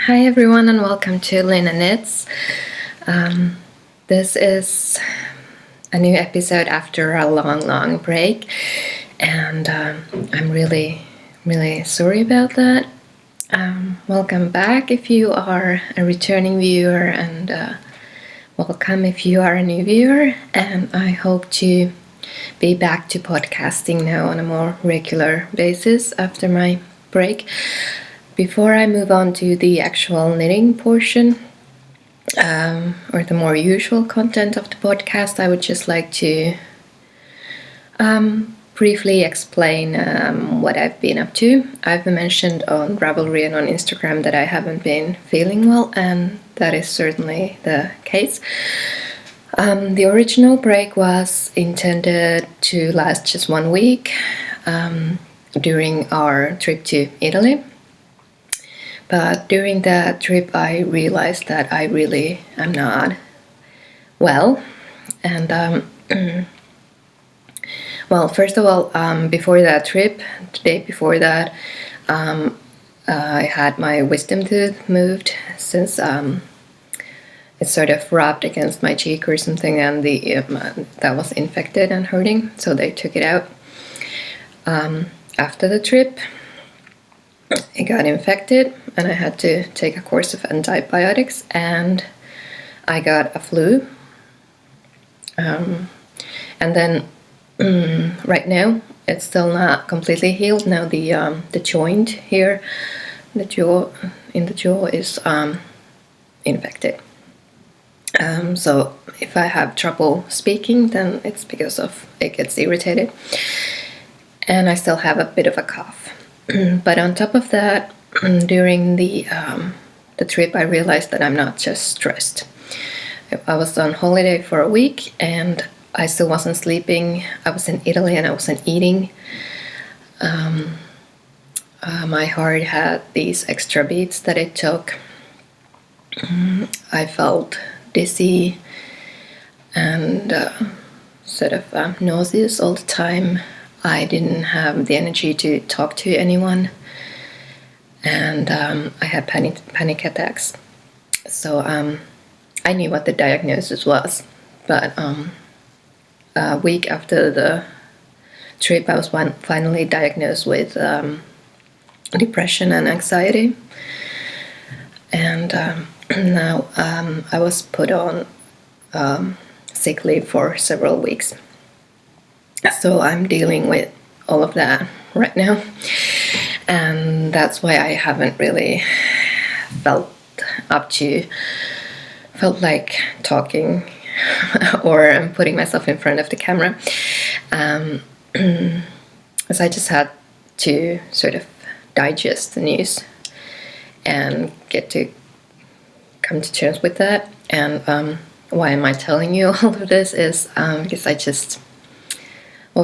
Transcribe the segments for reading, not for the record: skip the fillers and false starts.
Hi everyone and welcome to Lena Knits. This is a new episode after a long break, and I'm really sorry about that. Welcome back if you are a returning viewer, and welcome if you are a new viewer, and I hope to be back to podcasting now on a more regular basis after my break. Before I move on to the actual knitting portion, or the more usual content of the podcast, I would just like to briefly explain what I've been up to. I've mentioned on Ravelry and on Instagram that I haven't been feeling well, and that is certainly the case. The original break was intended to last just 1 week during our trip to Italy. But during that trip, I realized that I really am not well. And well, first of all, before that trip, the day before that, I had my wisdom tooth moved since it sort of rubbed against my cheek or something, and that was infected and hurting, so they took it out. After the trip, it got infected and I had to take a course of antibiotics, and I got a flu. And then right now it's still not completely healed. Now the joint here, the jaw is infected. So if I have trouble speaking, then it's because of it gets irritated, and I still have a bit of a cough. But on top of that, during the trip, I realized that I'm not just stressed. I was on holiday for a week and I still wasn't sleeping. I was in Italy and I wasn't eating. My heart had these extra beats that it took. I felt dizzy and sort of nauseous all the time. I didn't have the energy to talk to anyone, and I had panic attacks. So I knew what the diagnosis was, but a week after the trip, I was finally diagnosed with depression and anxiety, and now I was put on sick leave for several weeks. So I'm dealing with all of that right now, and that's why I haven't really felt like talking or putting myself in front of the camera. So I just had to sort of digest the news and get to come to terms with that. And why am I telling you all of this is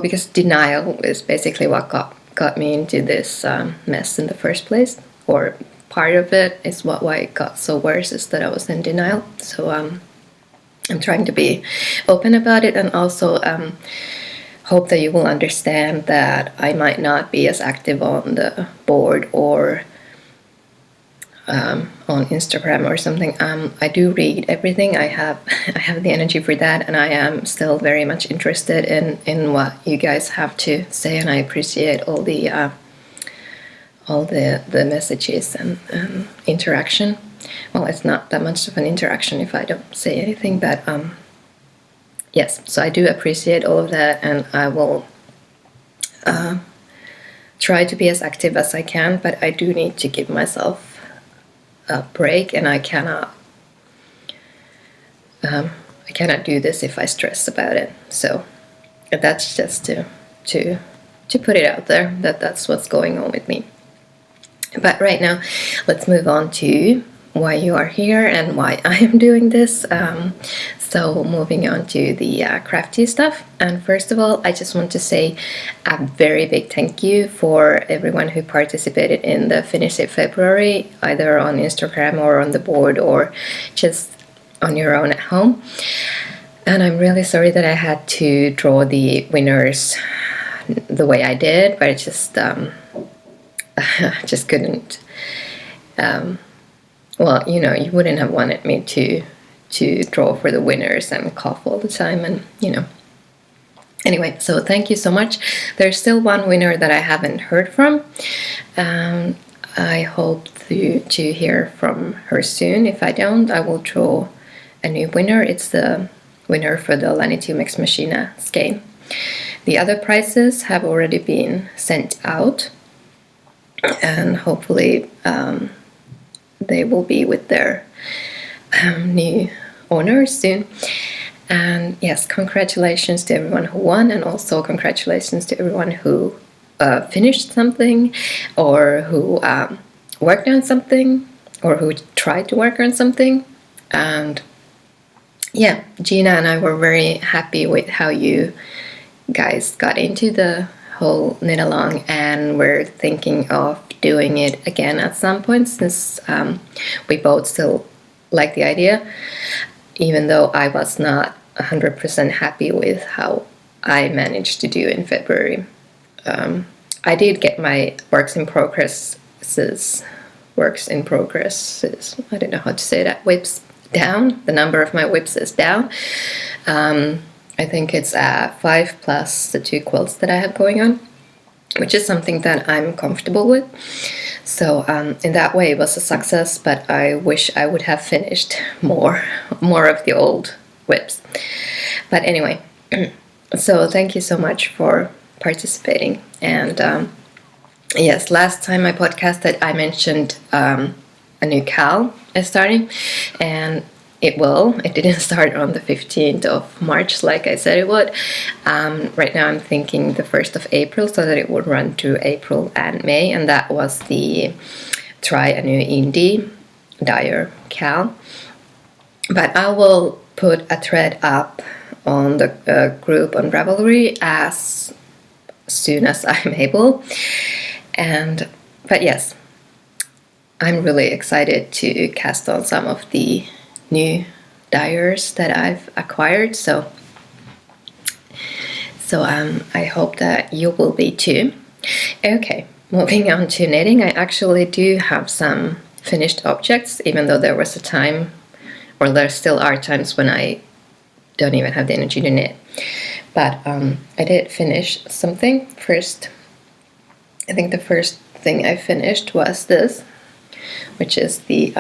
because denial is basically what got me into this mess in the first place, or part of it is why it got so worse, is that I was in denial. So I'm trying to be open about it, and also hope that you will understand that I might not be as active on the board or on Instagram or something. I do read everything. I have the energy for that, and I am still very much interested in what you guys have to say, and I appreciate all the messages and interaction. Well, it's not that much of an interaction if I don't say anything, but yes, so I do appreciate all of that, and I will try to be as active as I can, but I do need to give myself a break, and I cannot do this if I stress about it. So that's just to put it out there that that's what's going on with me. But right now, let's move on to why you are here and why I am doing this. So moving on to the crafty stuff. And first of all, I just want to say a very big thank you for everyone who participated in the Finish It February, either on Instagram or on the board or just on your own at home. And I'm really sorry that I had to draw the winners the way I did, but it just couldn't well, you know, you wouldn't have wanted me to draw for the winners and cough all the time, and you know. Anyway, so thank you so much. There's still one winner that I haven't heard from. I hope to hear from her soon. If I don't, I will draw a new winner. It's the winner for the Lanitum Ex Machina skein. The other prizes have already been sent out, and hopefully they will be with their new owners soon. And yes, congratulations to everyone who won, and also congratulations to everyone who finished something, or who worked on something, or who tried to work on something. And yeah, Gina and I were very happy with how you guys got into the whole knit along, and we're thinking of doing it again at some point, since we both still like the idea, even though I was not 100% happy with how I managed to do in February. I did get my works in progresses, I don't know how to say that, whips down. The number of my whips is down. I think it's 5 plus the 2 quilts that I have going on, which is something that I'm comfortable with. So in that way it was a success, but I wish I would have finished more of the old whips. But anyway, so thank you so much for participating. And yes, last time I podcasted, I mentioned a new KAL is starting, and it didn't start on the 15th of March like I said it would. Right now I'm thinking the 1st of April, so that it would run through April and May, and that was the Try a New Indie Dyer KAL. But I will put a thread up on the group on Ravelry as soon as I'm able. But yes, I'm really excited to cast on some of the new dyers that I've acquired, so I hope that you will be too. Okay, moving on to knitting. I actually do have some finished objects, even though there was a time, or there still are times, when I don't even have the energy to knit. But I did finish something first. I think the first thing I finished was this, which is the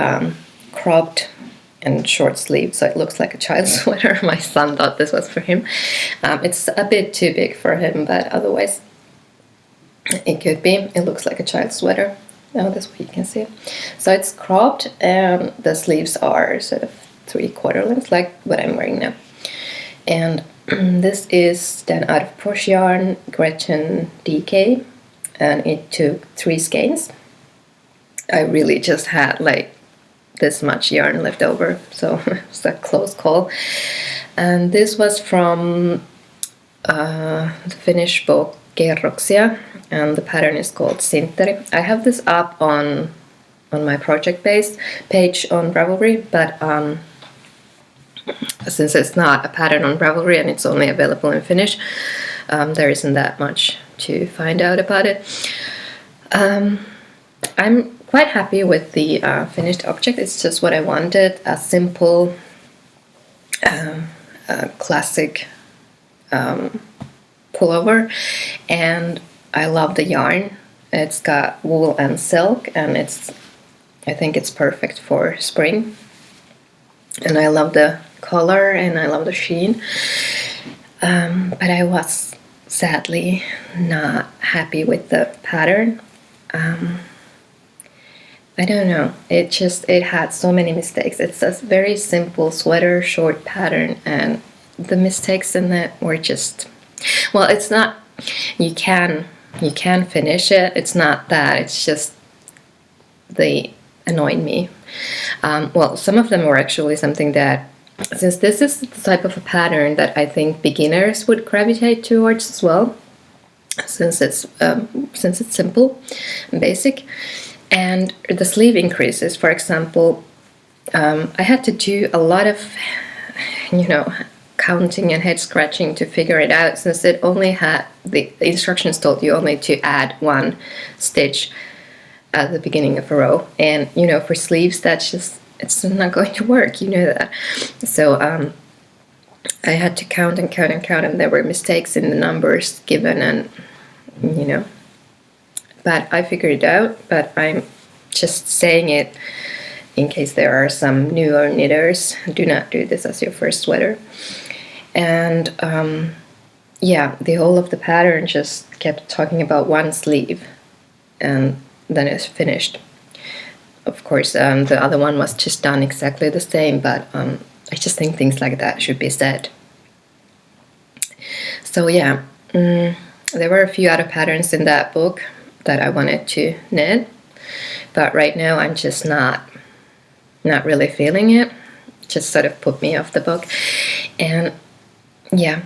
cropped and short sleeve, so it looks like a child's sweater. My son thought this was for him. It's a bit too big for him, but otherwise it could be. It looks like a child's sweater. Now this way you can see it. So it's cropped, and the sleeves are sort of 3/4 length, like what I'm wearing now. And this is done out of Porsche yarn, Gretchen DK, and it took 3 skeins. I really just had like this much yarn left over, so it's a close call. And this was from the Finnish book Kerroksia, and the pattern is called Sinteri. I have this up on my project page on Ravelry, but since it's not a pattern on Ravelry and it's only available in Finnish, there isn't that much to find out about it. I'm quite happy with the finished object. It's just what I wanted, a simple, classic pullover, and I love the yarn. It's got wool and silk, and I think it's perfect for spring. And I love the color, and I love the sheen. But I was sadly not happy with the pattern. I don't know, it had so many mistakes. It's a very simple sweater short pattern, and the mistakes in it were just, well, it's not, you can finish it, it's not that, it's just they annoyed me. Well, some of them were actually something that, since this is the type of a pattern that I think beginners would gravitate towards as well, since it's simple and basic. And the sleeve increases, for example, I had to do a lot of, counting and head scratching to figure it out, since it only had, the instructions told you only to add 1 stitch at the beginning of a row. And you know, for sleeves, that's just, it's not going to work, you know that. So I had to count and count and count, and there were mistakes in the numbers given, and you know, but I figured it out. But I'm just saying it in case there are some newer knitters. Do not do this as your first sweater. And yeah, the whole of the pattern just kept talking about one sleeve, and then it's finished. Of course, the other one was just done exactly the same, but I just think things like that should be said. So yeah, there were a few other patterns in that book that I wanted to knit, but right now I'm just not really feeling it. Just sort of put me off the book. And yeah,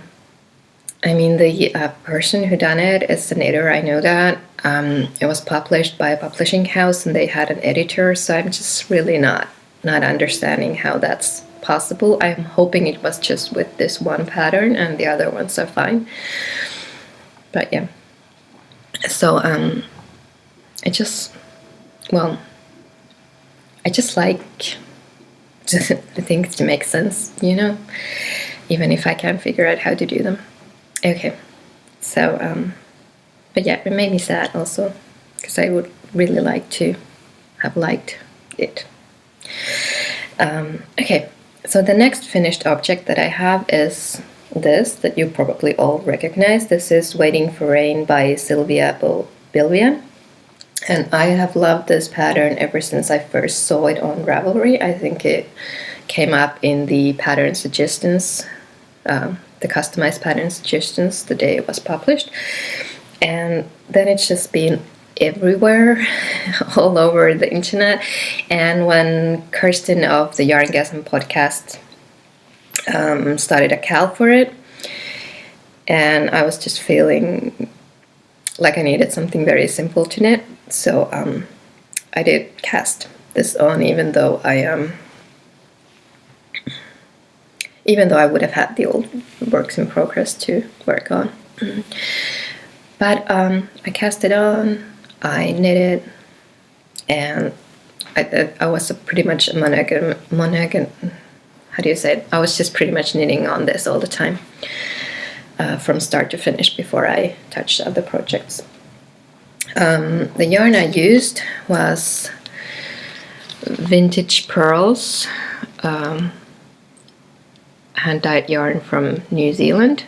I mean, the person who done it is a knitter, I know that. It was published by a publishing house, and they had an editor, so I'm just really not understanding how that's possible. I'm hoping it was just with this one pattern and the other ones are fine. But yeah, so I just like the things to make sense, you know, even if I can't figure out how to do them. Okay, so but yeah, it made me sad also, because I would really like to have liked it. Okay, so the next finished object that I have is this, that you probably all recognize. This is Waiting for Rain by Sylvia Bilvian. And I have loved this pattern ever since I first saw it on Ravelry. I think it came up in the pattern suggestions, the customized pattern suggestions, the day it was published. And then it's just been everywhere, all over the internet. And when Kirsten of the Yarngasm podcast started a cal for it, and I was just feeling like I needed something very simple to knit, so I did cast this on, even though I would have had the old works in progress to work on. But I cast it on, I knitted, and I was pretty much a monogamous, how do you say it? I was just pretty much knitting on this all the time, from start to finish, before I touched other projects. The yarn I used was Vintage Pearls, hand-dyed yarn from New Zealand.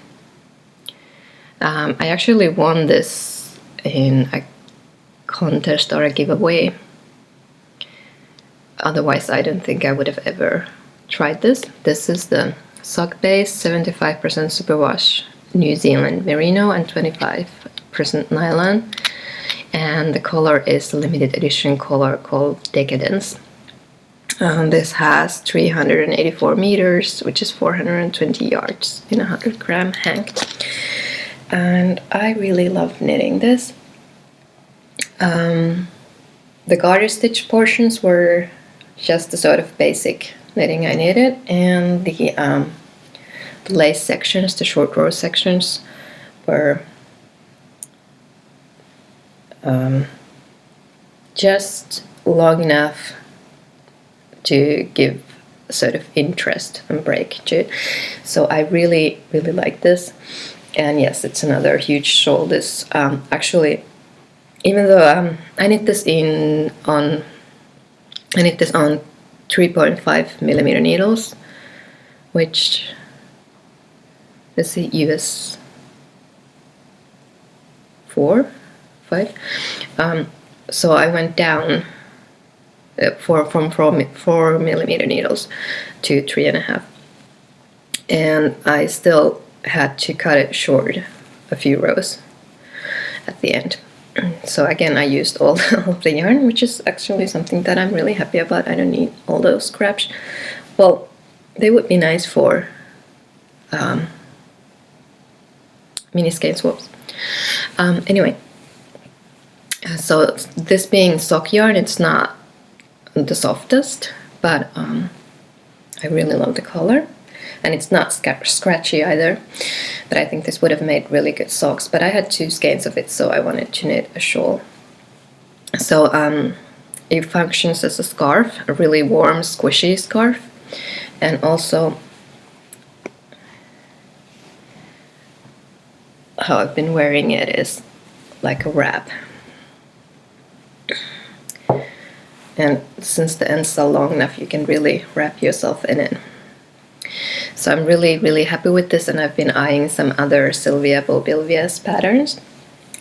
I actually won this in a contest or a giveaway. Otherwise, I don't think I would have ever tried this. This is the sock base, 75% superwash New Zealand merino and 25% nylon. And the color is a limited edition color called Decadence. This has 384 meters, which is 420 yards in a 100-gram hank. And I really love knitting this. The garter stitch portions were just the sort of basic knitting I needed, and the lace sections, the short row sections, were just long enough to give a sort of interest and break to it. So I really like this. And yes, it's another huge shawl. This actually, even though I knit this on 3.5 millimeter needles, which is the US 4, 5. So I went down from 4 millimeter needles to 3.5, and I still had to cut it short a few rows at the end. So again, I used all of the yarn, which is actually something that I'm really happy about. I don't need all those scraps. Well, they would be nice for mini skein swaps. Anyway, so this being sock yarn, it's not the softest, but I really love the color. And it's not scratchy either, but I think this would have made really good socks. But I had 2 skeins of it, so I wanted to knit a shawl. So it functions as a scarf, a really warm, squishy scarf, and also how I've been wearing it is like a wrap. And since the end's so long enough, you can really wrap yourself in it. So I'm really, really happy with this, and I've been eyeing some other Sylvia Bobilvia's patterns.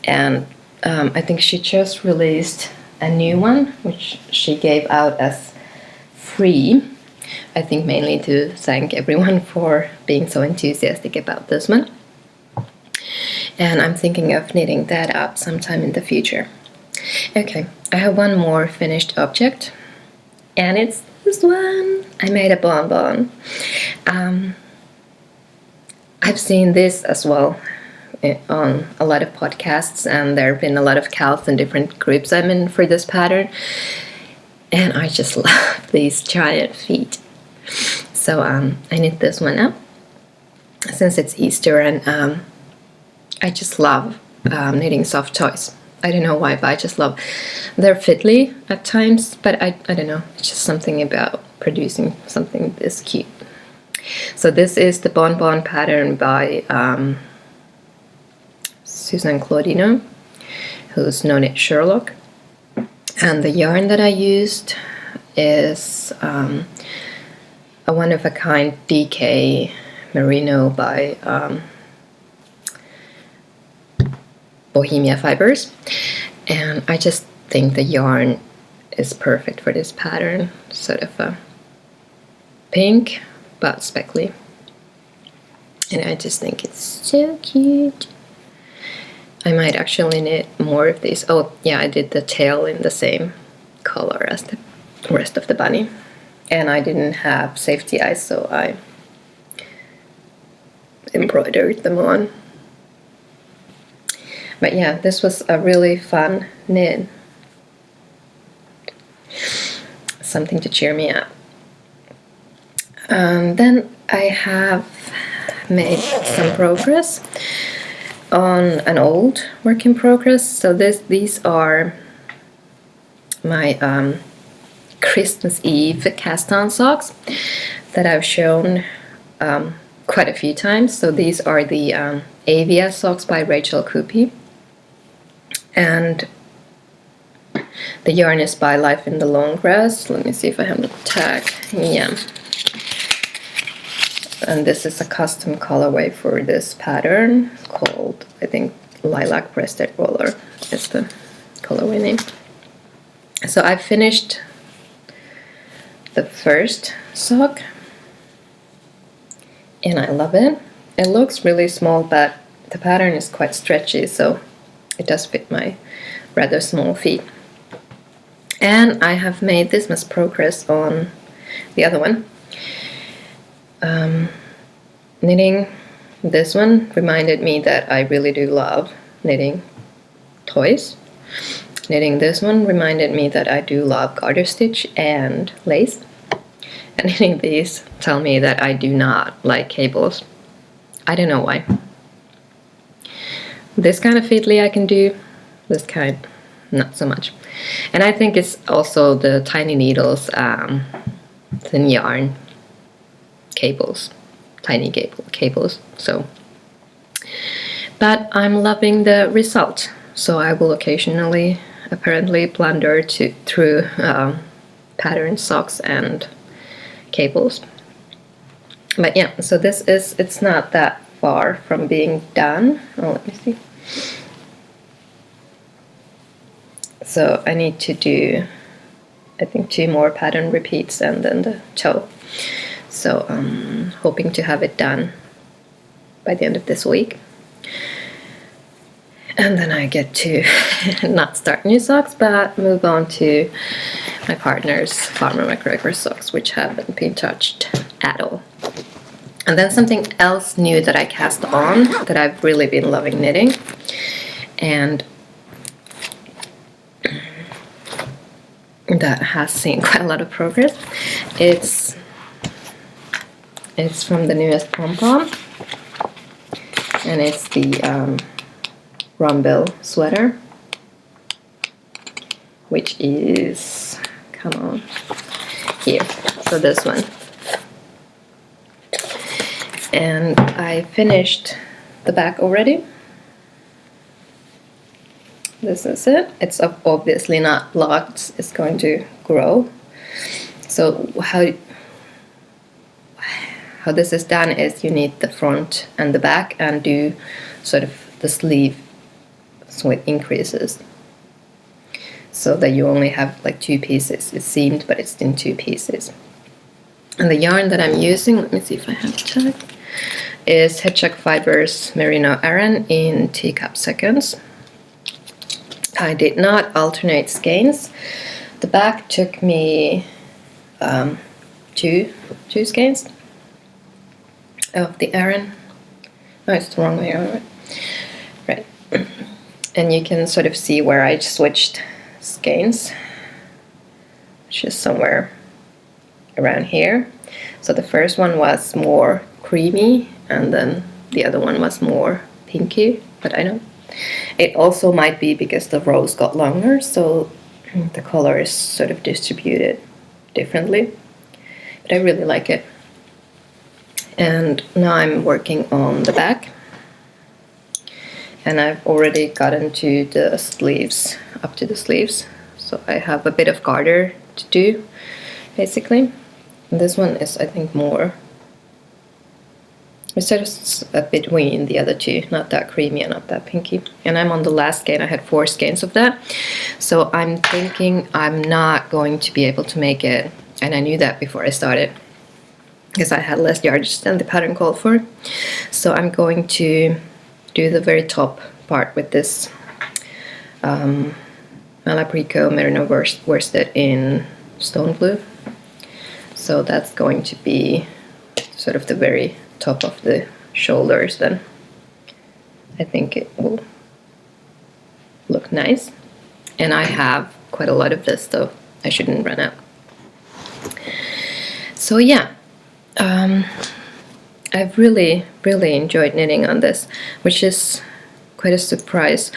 And I think she just released a new one, which she gave out as free. I think mainly to thank everyone for being so enthusiastic about this one. And I'm thinking of knitting that up sometime in the future. Okay, I have one more finished object, and it's this one. I made a bonbon. I've seen this as well on a lot of podcasts, and there have been a lot of cows in different groups I'm in for this pattern, and I just love these giant feet. So I knit this one up since it's Easter, and I just love knitting soft toys. I don't know why, but I just love. They're fiddly at times, but I don't know. It's just something about producing something this cute. So this is the Bonbon pattern by Susan Claudino, who's known as Sherlock. And the yarn that I used is a one-of-a-kind DK merino by Bohemia Fibers, and I just think the yarn is perfect for this pattern. Sort of a pink but speckly, and I just think it's so cute. I might actually knit more of these. Oh yeah, I did the tail in the same color as the rest of the bunny, and I didn't have safety eyes, so I embroidered them on. But yeah, this was a really fun knit. Something to cheer me up. Then I have made some progress on an old work in progress. So these are my Christmas Eve cast-on socks that I've shown quite a few times. So these are the Avia socks by Rachel Coopy. And the yarn is by Life in the Long Grass. Let me see if I have the tag. Yeah. And this is a custom colorway for this pattern called, I think, Lilac Breasted Roller is the colorway name. So I finished the first sock, and I love it. It looks really small, but the pattern is quite stretchy, so it does fit my rather small feet. And I have made this much progress on the other one. Knitting this one reminded me that I really do love knitting toys. Knitting this one reminded me that I do love garter stitch and lace. And knitting these tell me that I do not like cables. I don't know why. This kind of fiddly I can do, this kind not so much. And I think it's also the tiny needles, thin yarn, cables, tiny cables. So, but I'm loving the result. So I will occasionally, apparently, blunder through pattern socks and cables. But yeah, so this is, it's not that far from being done. Oh, let me see. So I need to do, I think, 2 more pattern repeats and then the toe. So I'm hoping to have it done by the end of this week. And then I get to not start new socks, but move on to my partner's Farmer McGregor socks, which haven't been touched at all. And then something else new that I cast on that I've really been loving knitting, and that has seen quite a lot of progress. It's from the newest Bonbon, and it's the Rumble sweater. which is, come on, here, so this one. And I finished the back already. This is it. It's obviously not locked, it's going to grow. So how this is done is you need the front and the back and do sort of the sleeve with increases, so that you only have like 2 pieces. It's seamed, but it's in 2 pieces. And the yarn that I'm using, let me see if I have a tag, is Hedgehog Fibers Merino Aran in teacup seconds. I did not alternate skeins. The back took me 2 skeins of the Aran. No, it's the wrong way around. Right. And you can sort of see where I switched skeins, which is somewhere around here. So the first one was more creamy, and then the other one was more pinky, but I don't. It also might be because the rows got longer, so the color is sort of distributed differently. But I really like it. And now I'm working on the back. And I've already gotten to the sleeves, up to the sleeves. So I have a bit of garter to do, basically. And this one is, I think, more, it's just a between the other two, not that creamy and not that pinky. And I'm on the last skein. I had 4 skeins of that. So I'm thinking I'm not going to be able to make it, and I knew that before I started, because I had less yardage than the pattern called for. So I'm going to do the very top part with this Malaprico Merino worsted in stone blue. So that's going to be sort of the very top of the shoulders then. I think it will look nice. And I have quite a lot of this, though I shouldn't run out. So yeah, I've really enjoyed knitting on this, which is quite a surprise.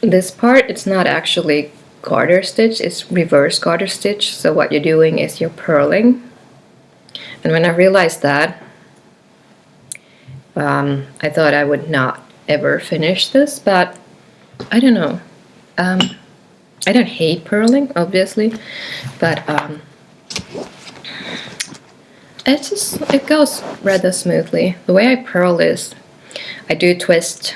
This part, it's not actually garter stitch, it's reverse garter stitch. So what you're doing is you're purling. And when I realized that, I thought I would not ever finish this, but I don't know. I don't hate purling, obviously, but it goes rather smoothly. The way I purl is I do twist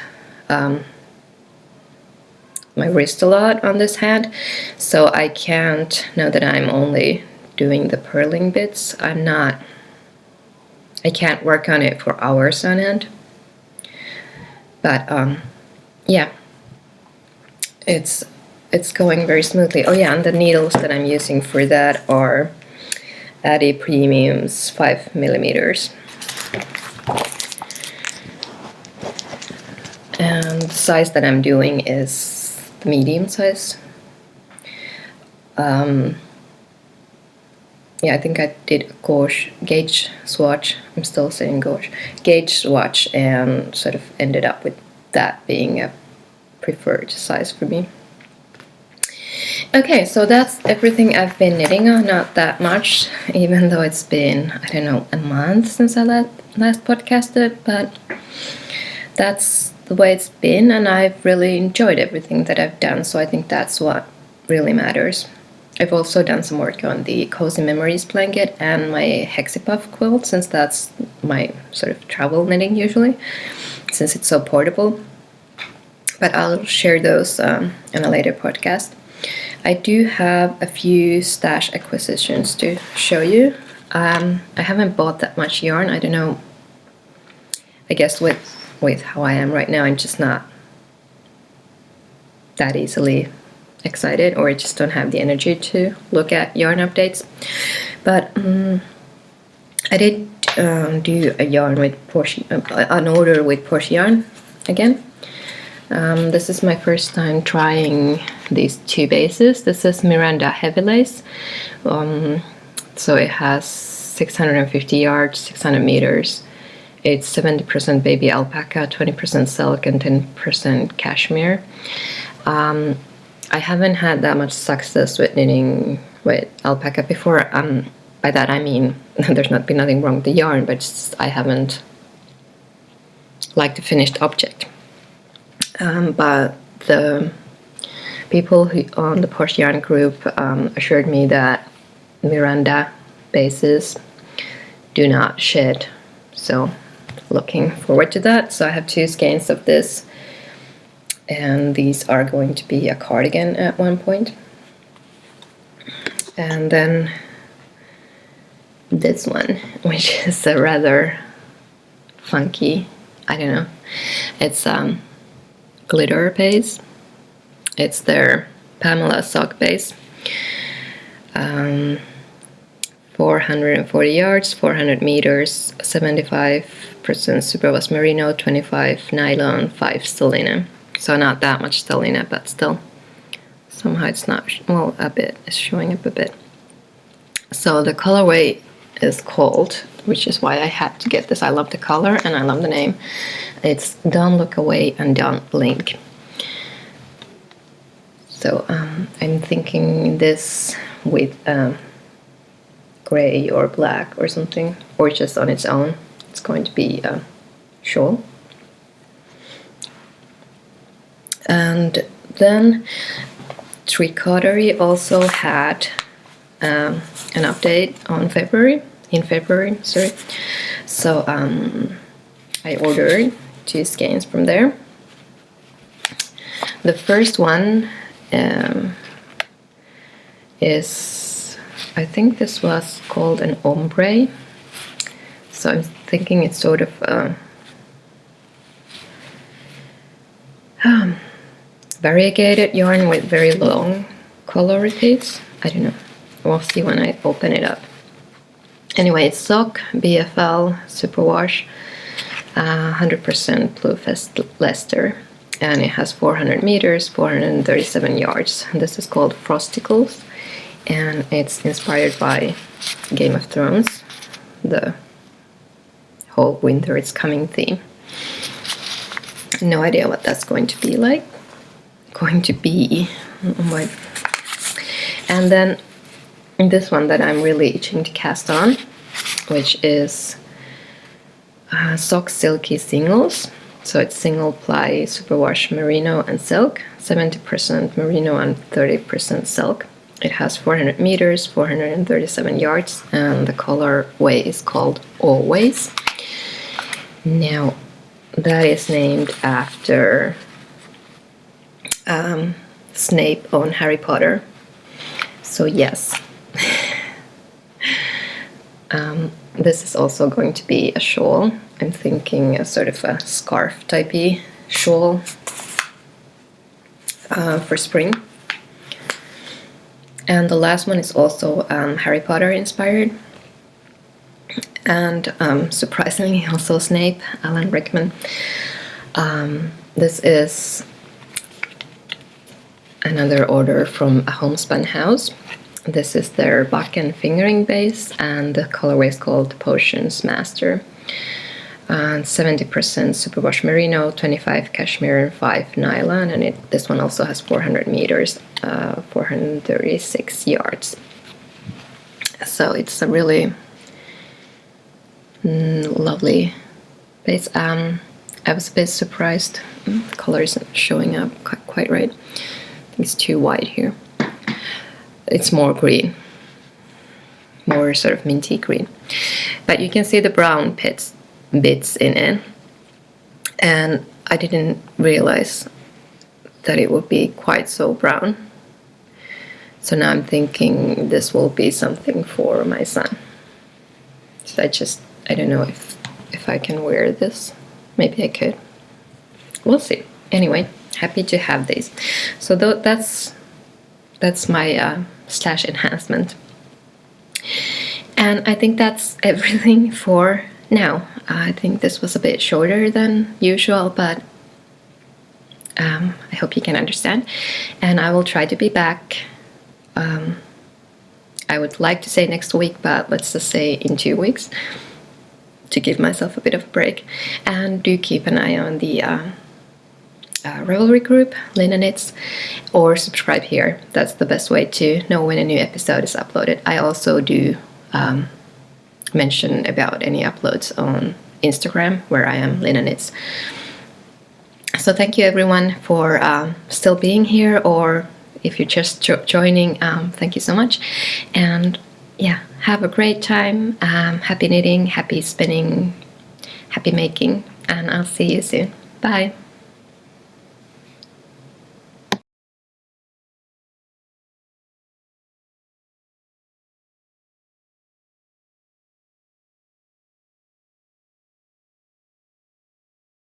my wrist a lot on this hand, so I can't, now that I'm only doing the purling bits, I can't work on it for hours on end. But yeah, it's going very smoothly. Oh yeah, and the needles that I'm using for that are Addi Premium's 5mm. And the size that I'm doing is the medium size. Yeah, I think I did a gauge swatch. I'm still saying gauge swatch, and sort of ended up with that being a preferred size for me. Okay, so that's everything I've been knitting on. Not that much, even though it's been, I don't know, a month since I last podcasted, but that's the way it's been, and I've really enjoyed everything that I've done, so I think that's what really matters. I've also done some work on the Cozy Memories blanket and my Hexipuff quilt, since that's my sort of travel knitting usually, since it's so portable. But I'll share those in a later podcast. I do have a few stash acquisitions to show you. I haven't bought that much yarn. I don't know. I guess with how I am right now, I'm just not that easily excited, or I just don't have the energy to look at yarn updates. But I did do a yarn with Porsche, an order with Porsche yarn again. This is my first time trying these 2 bases. This is Miranda Heavy Lace. So it has 650 yards, 600 meters. It's 70% baby alpaca, 20% silk, and 10% cashmere. I haven't had that much success with knitting with alpaca before. By that I mean there's not been nothing wrong with the yarn, but just I haven't liked the finished object. But the people who on the Porsche Yarn group assured me that Miranda bases do not shed, so looking forward to that. So I have 2 skeins of this, and these are going to be a cardigan at one point. And then this one, which is a rather funky, I don't know, it's glitter base. It's their Pamela sock base. 440 yards, 400 meters, 75% superwash merino, 25 nylon, 5 stellina. So not that much stellina, but still somehow it's not, well, a bit, it's showing up a bit. So the colorway is called, which is why I had to get this. I love the color and I love the name. It's Don't Look Away and Don't Blink. So I'm thinking this with gray or black or something, or just on its own. It's going to be a shawl. And then Tricotery also had an update on in February, sorry. So I ordered 2 skeins from there. The first one is, I think this was called an ombre. So I'm thinking it's sort of variegated yarn with very long color repeats. I don't know. We'll see when I open it up. Anyway, it's sock, BFL, superwash, 100% Bluefest Leicester, and it has 400 meters, 437 yards. This is called Frosticles, and it's inspired by Game of Thrones, the whole winter it's coming theme. No idea what that's going to be like. Going to be, oh my. And then this one that I'm really itching to cast on, which is Sock Silky Singles. So it's single ply superwash merino and silk, 70% merino and 30% silk. It has 400 meters, 437 yards, and the colorway is called Always. Now, that is named after Snape on Harry Potter. So yes, this is also going to be a shawl. I'm thinking a sort of a scarf typey shawl for spring. And the last one is also Harry Potter inspired. And surprisingly also Snape, Alan Rickman. This is another order from a homespun house. This is their Bakken fingering base, and the colorway is called Potions Master. 70% superwash merino, 25 cashmere, and 5 nylon, and this one also has 400 meters, 436 yards. So it's a really lovely base. I was a bit surprised. The color isn't showing up quite right. I think it's too white here. It's more green, more sort of minty green, but you can see the brown bits in it, and I didn't realize that it would be quite so brown. So now I'm thinking this will be something for my son. So I don't know if I can wear this. Maybe I could. We'll see. Anyway, happy to have these. So that's my slash enhancement. And I think that's everything for now. I think this was a bit shorter than usual, but I hope you can understand. And I will try to be back. I would like to say next week, but let's just say in 2 weeks to give myself a bit of a break. And do keep an eye on the Ravelry group, Lina Knits, or subscribe here. That's the best way to know when a new episode is uploaded. I also do mention about any uploads on Instagram, where I am Lina Knits. So thank you everyone for still being here, or if you're just joining, thank you so much. And yeah, have a great time. Happy knitting, happy spinning, happy making, and I'll see you soon. Bye.